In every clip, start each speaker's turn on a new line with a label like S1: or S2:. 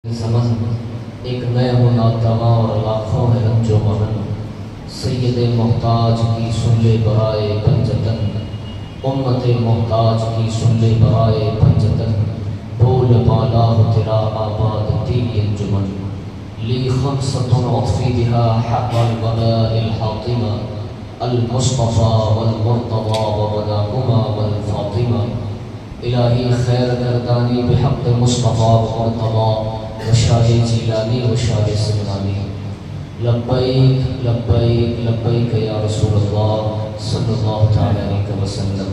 S1: زمن ایک میں ہوں ناتواں اور لاکھوں ہے رنج و غم، سید محتاج کی سن لے برائے پنجتن، امت محتاج کی سن لے برائے پنجتن، بول بالا ہو تیرا آباد تیری انجمن، لی خمسۃ عطفی بها حق الوباء الحاطمہ، المصطفیٰ والمرتضیٰ وبناہما والفاطمہ، الہی خیر گردانی بحق مصطفیٰ ومرتضیٰ وشاہ جیلانی وشاہ سمنانی، لبیک لبیک لبیک یا رسول اللہ صلی اللہ تعالی علیہ وسلم۔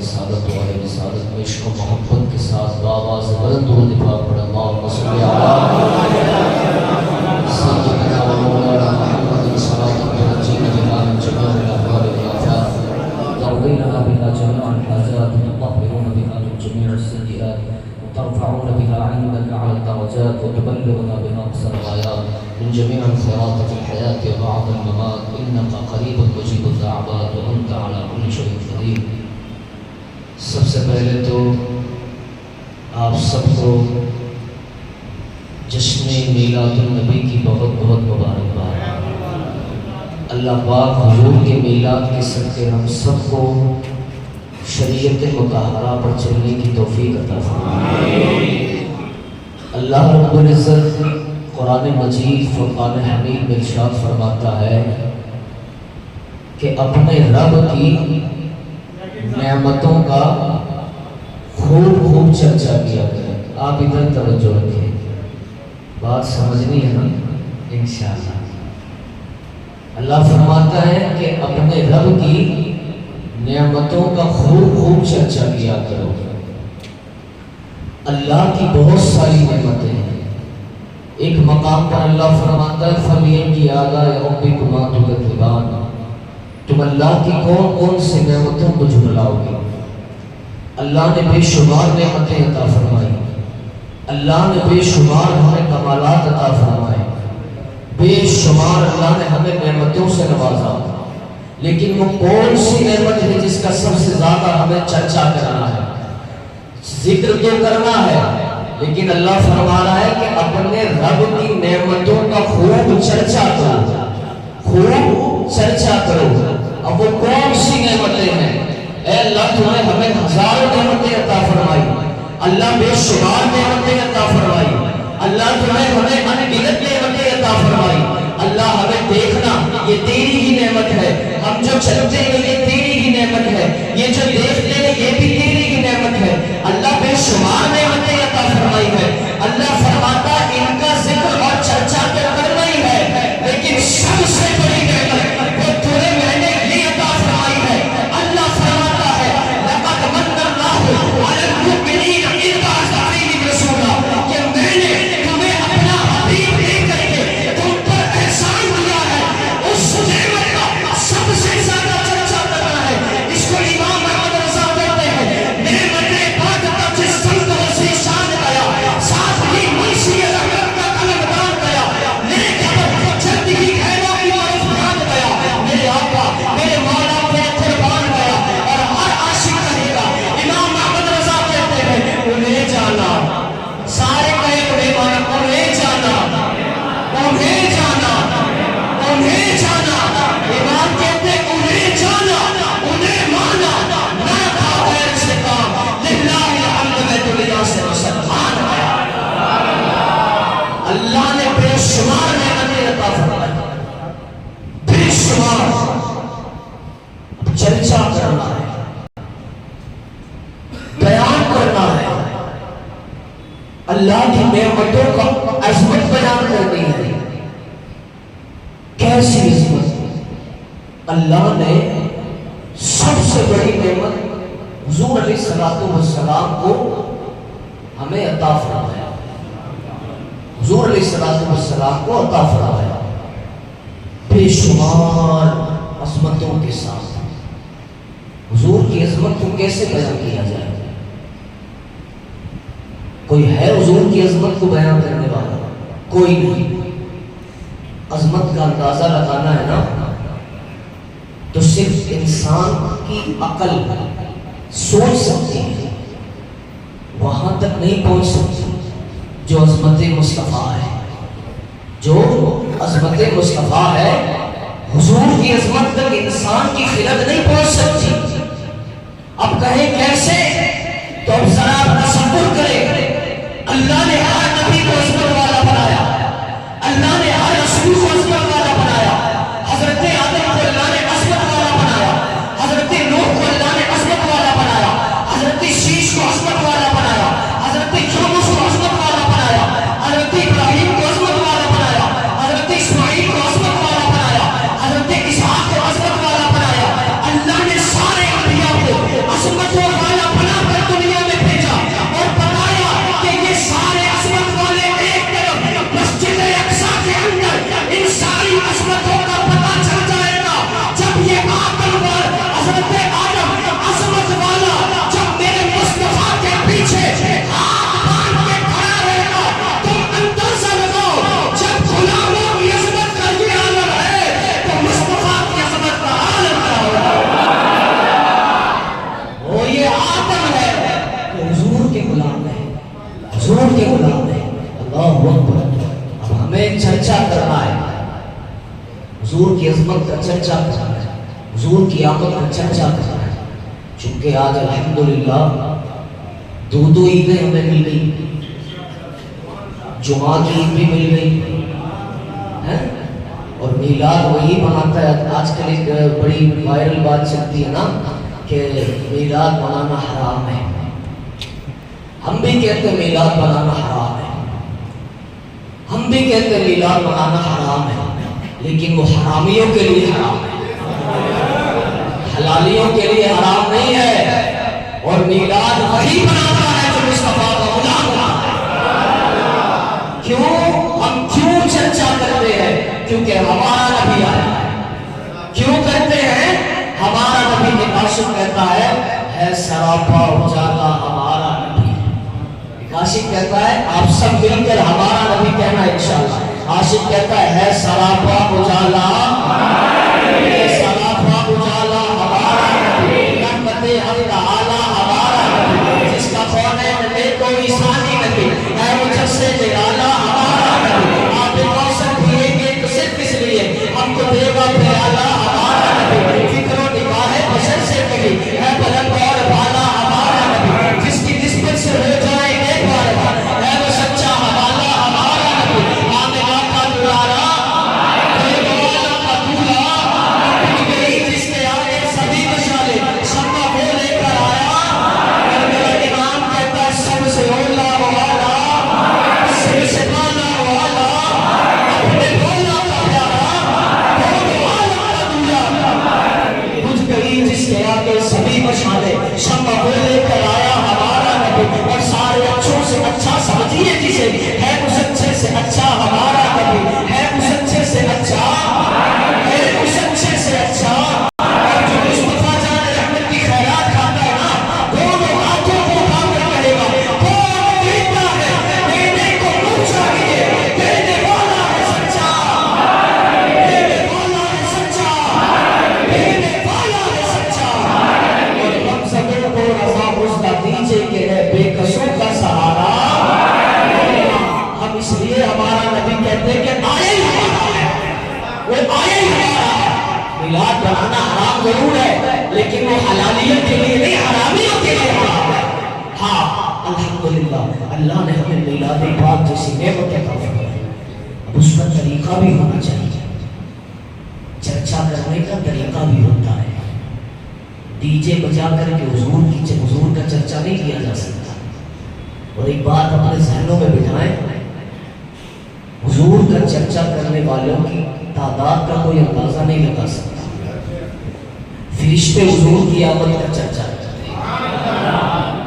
S1: رسالت والے رسالت میں عشق و محبت کے ساتھ بآواز بلند درود پاک پڑھ اللہم صلی سیدنا و مولانا محمد صلاۃ تنجینا بها من جميع الاهوال والآفات، تقضي لنا بها جميع الحاجات، وتطهرنا بها من جميع السيئات، وترفعنا بها عندك على الدرجات، وتبلغنا بها أقصى الغايات من جميع الخيرات في الحياة وبعد الممات، إنك قريب مجيب الدعوات وأنت على كل شيء قدير۔ سب سے پہلے تو آپ سب کو جشن میلاد النبی کی بہت بہت مبارکباد۔ اللہ پاک حضور کے میلاد کے صدقے ہم سب کو شریعت مطہرہ پر چلنے کی توفیق عطا فرمائے۔ اللہ رب العزت قرآن مجید فرقان حمید میں ارشاد فرماتا ہے کہ اپنے رب کی نعمتوں کا خوب خوب چرچا کیا کرے۔ آپ ادھر توجہ رکھیں، بات سمجھنی ہے نا انشاءاللہ۔ اللہ فرماتا ہے کہ اپنے رب کی نعمتوں کا خوب خوب چرچا کیا کرو۔ اللہ کی بہت ساری نعمتیں ہیں۔ ایک مقام پر اللہ فرماتا ہے فَبِأَيِّ آلَاءِ رَبِّكُمَا تُكَذِّبَانِ، تم اللہ کی کون کون سی نعمتوں کو جھٹلاؤ گے۔ اللہ نے بے شمار نعمتیں عطا فرمائی، اللہ نے بے شمار ہمیں کمالات عطا فرمائے، بے شمار اللہ نے ہمیں نعمتوں سے نوازا، لیکن وہ کون سی نعمت ہے جس کا سب سے زیادہ ہمیں چرچا کرنا ہے، ذکر تو کرنا ہے، لیکن اللہ فرما رہا ہے کہ اپنے رب کی نعمتوں کا خوب چرچا کرو، خوب چرچا کرو۔ اب وہ کون سی نعمتیں ہیں؟ اے اللہ تو نے ہمیں ہزاروں نعمتیں عطا فرمائی، اللہ بے شمار نعمتیں عطا فرمائی، اللہ تو نے ہمیں انگنت نعمتیں عطا فرمائی۔ اللہ ہمیں دیکھنا یہ تیری ہی نعمت ہے، ہم جو چلتے ہیں یہ تیری ہی نعمت ہے، یہ جو دیکھتے ہیں یہ بھی تیری ہی نعمت ہے۔ اللہ بے شمار نعمتیں عطا فرمائی ہے۔ اللہ فرماتا ان کا ذکر اور چرچا تو کرنا ہی ہے، لیکن سب سے بڑی نعمت وہ تمہیں میں نے یہ عطا فرمائی ہے۔ اللہ فرماتا ہے لقد من اللہ علی المؤمنین اذ بعث فیہم رسولا، کہ میں نے تمہیں اپنا حبیب دے کر کے تم پر احسان کیا ہے۔ اس نعمت کا سب سے زیادہ چرچا کرنا ہے۔ اس کو امام محمد رضا کہتے ہیں نعمت پاک کا جس سمت وسیع شان گیا، ساتھ ہی منشی رحمت کا قلم دان گیا، میرے خبر جلد ہی خیروں کی طرف دھیان گیا، میرے آقا میرے مولا میرے قربان گیا، اور ہر عاشق کہے گا امام محمد رضا کہتے ہیں انہیں جانا، سارے کہے انہیں مانا، انہیں جانا، انہیں جانا، انہیں جانا۔ امام کہتے ہیں انہیں جانا، انہیں مانا، نہ تھا غیر سے کام، للہ الحمد بیت اللہ سے مسلمان ہے۔ اللہ نے بے شمار نعمتیں عطا فرمائی، بے شمار۔ چرچا کرنا ہے، بیان کرنا ہے، اللہ کی نعمتوں کا عظمت بیان کرنی ہے۔ کیسی عظمت؟ اللہ نے سب سے بڑی نعمت حضور علیہ السلام کو ہمیں عطا فرمایا، حضور علیہ السلام کو عطا فرمایا بے شمار عظمتوں کے ساتھ۔ حضور کی عظمت کو کیسے بیان کیا جائے؟ کوئی ہے حضور کی عظمت کو بیان کرنے والا؟ کوئی نہیں۔ عظمت کا اندازہ لگانا ہے نا تو صرف انسان کی عقل سوچ سکتی ہے، وہاں تک نہیں پہنچ سکتی جو عظمت مصطفیٰ ہے، جو عظمت مصطفیٰ ہے۔ حضور کی عظمت تک انسان کی خرد نہیں پہنچ سکتی۔ اب کہیں کیسے؟ تو اب ذرا تصور کریں، اللہ نے ہر نبی کو عظمت والا بنایا، اللہ نے ہر رسول کو عظمت والا بنایا۔ حضرت آدم کو اللہ نے عظمت والا بنایا، حضرت نوح کو اللہ نے عظمت والا بنایا، حضرت شیش کو عظمت والا بنایا، حضرت یونس کو عظمت والا بنایا، حضرت ابراہیم کو عظمت والا بنایا، حضرت اسماعیل کو عظمت والا بنایا، حضرت اسحاق کو عظمت والا بنایا۔ اللہ نے سارے انبیاء کو عظمت والا بنا کر دنیا میں بھیجا اور بتایا کہ یہ سارے عظمت والے ایک طرف مسجد اقصی کے اندر ان ساری عظمتوں کا پتہ چل جائے گا جب یہ آدم پر حضرت آدم عظمت والا جب میرے مصطفیٰ کے پیچھے ہاتھ باندھ کے کھڑا رہے گا۔ تم اندازہ لگاؤ جب غلاموں کی عظمت کا یہ عالم ہے تو مصطفیٰ کی عظمت کا عالم کیا ہوگا؟ وہ یہ آدم ہے کہ حضور کے غلام ہے، حضور کے غلام ہے۔ اللہ اکبر۔ اب ہمیں چرچا کرنا ہے، حضور کی عظمت کا چرچا کرنا ہے، حضور کی آمد کا چرچا کرنا ہے۔ چونکہ آج الحمدللہ دو عیدیں ہمیں مل گئی، جمعہ کی عید بھی مل گئی ہے، اور میلاد وہی مناتا ہے۔ آج کل ایک بڑی وائرل بات چلتی ہے نا کہ میلاد منانا حرام ہے۔ ہم بھی کہتے ہیں میلاد منانا حرام ہے، ہم بھی کہتے ہیں میلاد منانا حرام ہے، لیکن وہ حرامیوں کے لیے حرام ہے، حلالیوں کے لیے حرام نہیں ہے۔ اور میلاد وہی مناتا ہے جو مصطفیٰ کا غلام ہوتا ہے۔ کیوں؟ ہم کیوں چرچا کرتے ہیں؟ کیونکہ ہمارا نبی آیا ہے۔ کیوں کرتے ہیں؟ ہمارا نبی کے عاشق کہتا ہے سراپا اجالا ہمارا نبی۔ عاشق کہتا ہے، آپ سب مل کر ہمارا نبی کہنا انشاءاللہ۔ عاشق کہتا ہے سراپا اجالا ہمارا نبی، سراپا اجالا ہمارا نبی، رحمت حق تعالی ہمارا نبی، جس کا کونین میں کوئی ثانی نبی ہے، مجسے جلالہ ہمارا نبی۔ آپ کوثر پیئیں گے تو صرف اس لیے ہم کو دے گا پیالہ ہمارا نبی۔ فکر و نگاہ بشر سے ملی ہے بلند اور بالا ہمارا نبی، جس کی نسبت سے ہو جائے ایک بار ہے وہ سچا حوالہ ہمارا نبی۔ آمنہ کا دلارا بیگ والا کا دولہا، اپنی گئی جس کے آگے سبھی مشالے، شمع وہ لے کر آیا۔ میرا امام کہتا ہے سب سے اولا والا، سب سے بالا والا، اپنے بولا کا پیارا، بول والا کا دولہا، بجھ گئی جس کے آگے سبھی مشالے، شمع وہ لے کر آیا ہمارا نبی۔ اور سارے اچھوں سے اچھا سمجھیے جسے، ہے اس اچھے سے اچھا ہمارا نبی، ہے اس اچھے سے اچھا، ہے اس اچھے سے اچھا۔ اور جو مصطفیٰ جان رحمت کی خیرات کھاتا ہے نا، دونوں ہاتھوں کو اٹھا کر کہے گا کون دیتا ہے دینے کو منہ چاہیے، دینے والا ہے سچا، دینے والا ہے سچا، دینے والا ہے سچا۔ اور ہم سبوں کو رضا مزدہ دیجئے کہ ہے بے کسوں کا سہارا۔ ہم اس لیے ہمارا نبی کہتے ہیں کہ آیا ہی ہمارا ہے، وہ آیا ہی ہمارا ہے۔ میلاد بنانا حرام ضرور ہے، لیکن وہ حلالیت کے لیے نہیں، حرامیوں کے لیے حرام ہے۔ ہاں الحمدللہ اللہ نے ہمیں میلاد پاک جیسی نعمت عطا فرمائی، اب اس کا طریقہ بھی ہونا چاہیے، چرچا کرنے کا طریقہ بھی ہوتا ہے۔ ڈی جے بجا کر کے حضور کا چرچا نہیں کیا جا سکتا۔ اور ایک بات اپنے ذہنوں میں بٹھائیں، حضور کا چرچا کرنے والوں کی تعداد کا کوئی اندازہ نہیں لگا سکتا۔ فرشتے حضور کی آمد کا چرچا کرتے ہیں،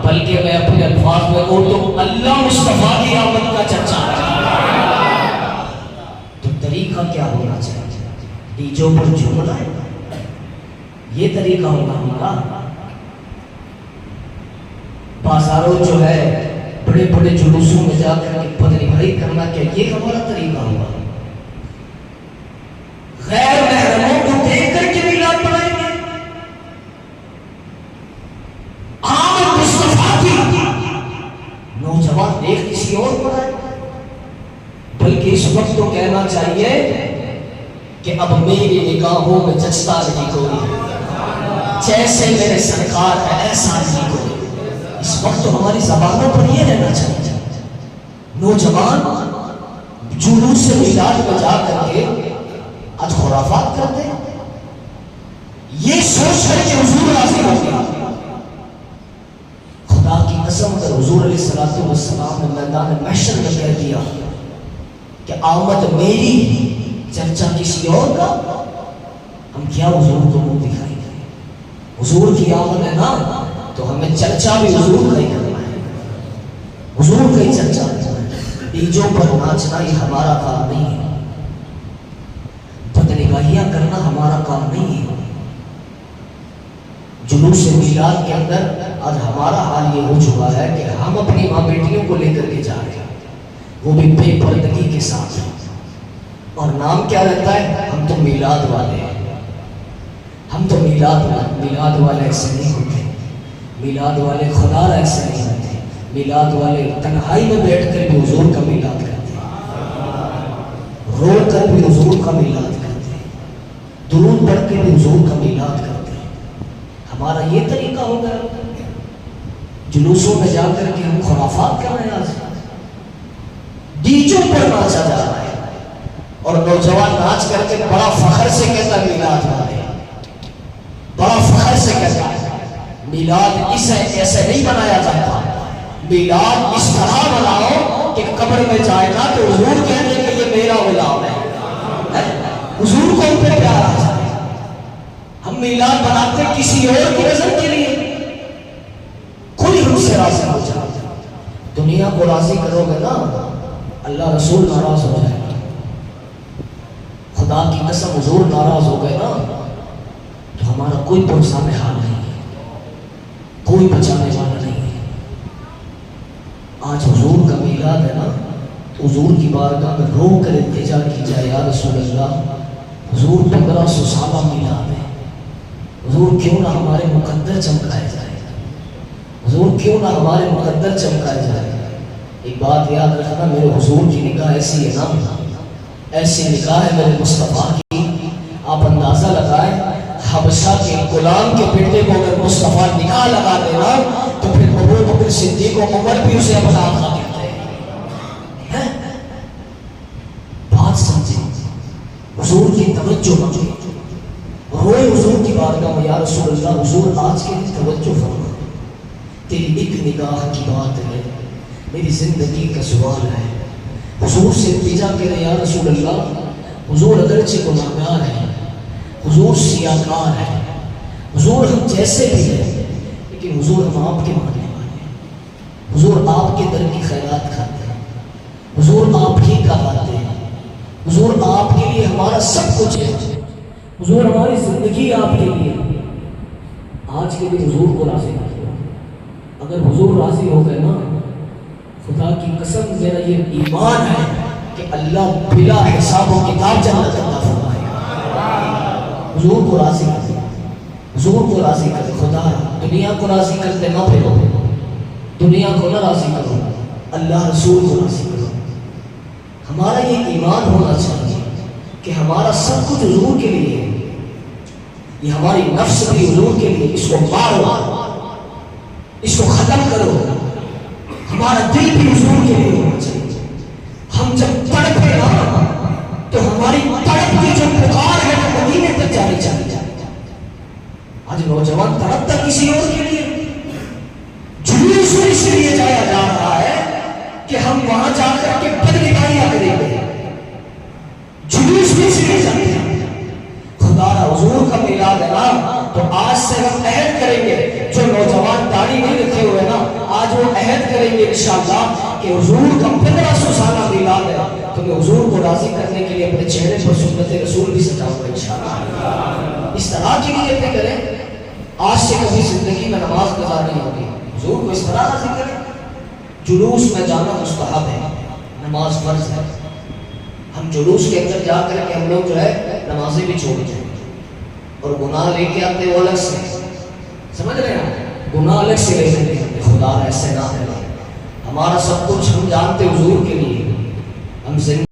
S1: بلکہ میں اپنے الفاظ میں کہوں تو اللہ مصطفیٰ کی آمد کا چرچا کرتے ہیں۔ تو طریقہ کیا ہونا چاہیے؟ ڈی جے پر جھومنا ہے، یہ طریقہ ہوگا ہمارا؟ بازاروں جو ہے بڑے بڑے جلوسوں میں جا کر کے پتری بھائی کرنا، کیا یہ ہمارا طریقہ ہوگا؟ غیر محرموں کو دیکھ کر کے میلاد منائیں گے؟ آمد مصطفیٰ کی کسی اور پر آئے، بلکہ اس وقت تو کہنا چاہیے کہ اب میری نگاہوں میں جچتا نہیں کوئی، جیسے میرے سرکار ہے ایسا نہیں کوئی۔ اس وقت تو ہماری زبانوں پر یہ رہنا چاہیے۔ نوجوان جلوس سے میلاد میں جا کر کے آج خرافات کرتے ہیں، یہ سوچ کر کہ حضور راضی ہو گیا۔ خدا کی قسم اگر حضور علیہ السلام نے میدان محشر میں کہہ دیا کہ آمد میری چرچا کسی اور کا، ہم کیا حضور کو منہ دکھائیں گے؟ حضور کی آمد ہے نا تو ہمیں چرچا بھی حضور کا ہی کرنا ہے، حضور کا ہی چرچا کرنا ہے۔ ڈیجوں پر ناچنا یہ ہمارا کام نہیں ہے، بدنگاہیاں کرنا ہمارا کام نہیں ہے۔ جلوس میلاد کے اندر آج ہمارا حال یہ ہو چکا ہے کہ ہم اپنی ماں بیٹیوں کو لے کر کے جا رہے ہیں، وہ بھی بے پردگی کے ساتھ، اور نام کیا رہتا ہے؟ ہم تو میلاد والے ہیں، ہم تو میلاد والے ایسے نہیں ہوتے، میلاد والے خدا ایسے نہیں ہوتے، میلاد والے تنہائی میں بیٹھ کر بھی حضور کا میلاد کرتے ہیں، رو کر بھی حضور کا میلاد کرتے ہیں، درود پڑھ کے بھی حضور کا میلاد کرتے ہیں۔ ہمارا یہ طریقہ ہو گیا، جلوسوں میں جا کر کے ہم خرافات کر رہے ہیں، آج ڈیجوں پر ناچا جا رہا ہے، اور نوجوان ناچ کر کے بڑا فخر سے کہتا ہے میلاد والے، بڑا فخر سے کہتا ہے میلاد اسے ایسے نہیں بنایا جاتا، میلاد اس طرح بناؤ کہ قبر میں جائے گا تو حضور کہنے کہ یہ میرا غلام ہے، حضور کو ان پہ پیار آ جائے۔ ہم میلاد بناتے کسی اور کی نظر کے لیے، کوئی ہم سے راضی ہو جائے۔ دنیا کو راضی کرو گے نا اللہ رسول ناراض ہو جائے گا، خدا کی قسم حضور ناراض ہو گئے نا تو ہمارا کوئی پرسانے حال نہیں ہے، کوئی بچانے والا نہیں ہے۔ آج حضور کا میلاد ہے نا تو حضور کی بارگاہ میں رو کر التجا کی جائے، یا رسول اللہ حضور 1500 سالہ میلاد ہے، حضور کیوں نہ ہمارے مقدر چمکائے جائے، حضور کیوں نہ ہمارے مقدر چمکائے جائے۔ ایک بات یاد رکھنا، میرے حضور کی نگاہ ایسی ہے نا، ایسی نگاہ ہے میرے مصطفیٰ کی، آپ اندازہ لگائیں حبشہ کے غلام کے بیٹے کو اگر مصطفیٰ نگاہ لگا دینا تو پھر ابو بکر صدیق و عمر بھی اسے اپنا آقا کہتے ہیں۔ بات سمجھیں، حضور کی توجہ مانگے، روئے حضور کی بارگاہ میں، یا رسول اللہ حضور آج کے دن توجہ فرما، تیری ایک نگاہ کی بات ہے، میری زندگی کا سوال ہے۔ حضور سے التجا کرے، یا رسول اللہ حضور اگرچہ گناہگار ہے، حضور سیاہکار ہے، حضور ہم جیسے بھی ہیں، لیکن حضور ہم آپ کے ماننے والے ہیں، حضور آپ کے در کی خیرات کھاتے ہیں، حضور آپ ہی کا آتے ہیں، حضور آپ کے لیے ہمارا سب کچھ ہے، حضور ہماری زندگی آپ کے لیے۔ آج کے دن حضور کو راضی کر دو، اگر حضور راضی ہو گئے نا، خدا کی قسم میرا یہ ایمان ہے کہ اللہ بلا حساب و کتاب جنت عطا فرمائے گا۔ حضور کو راضی کر دے، حضور کو راضی کر دے، خدا دنیا کو راضی کرتے نہ پھرو، دنیا کو نہ راضی کرو، اللہ رسول کو راضی کرو۔ ہمارا یہ ایمان ہونا چاہیے کہ ہمارا سب کچھ حضور کے لیے ہے، یہ ہماری نفس بھی حضور کے لیے، اس کو مارو، اس کو ختم کرو، ہمارا دل بھی حضور کے لیے ہونا چاہیے۔ ہم جب تڑپے نا تو ہماری تڑپ کی جو پکار ہے وہ مدینے تک جانی چاہیے۔ آج نوجوان تڑپتا کسی اور کے لیے، جلوس اس لیے جایا جا رہا ہے کہ ہم وہاں جا کر کے بدنگاہیاں کریں گے، جلوس بھی اس لیے جاتے ہیں۔ خدا حضور کا میلاد ہے نا تو آج سے ہم عہد کریں گے، جو نوجوان داڑھی نہیں رکھے ہوئے نا آج وہ عہد کریں گے انشاءاللہ کہ حضور کا 1500 سالہ میلاد ہے تو میں حضور کو راضی کرنے کے لیے اپنے چہرے پر سنت رسول بھی سجاؤں گا انشاءاللہ۔ اس طرح کی نیتیں کریں، آج سے کبھی زندگی میں نماز قضا نہیں ہوگی، حضور کو اس طرح راضی کریں۔ جلوس میں جانا مستحب ہے، نماز فرض ہے، ہم جلوس کے اندر جا کر کے ہم لوگ جو ہے نمازیں بھی چھوڑ جائیں اور گناہ لے کے آتے وہ الگ سے، سمجھ رہے ہیں، گناہ الگ سے لے کے آتے، خدا ایسے نہ ہے۔ ہمارا سب کچھ ہم جانتے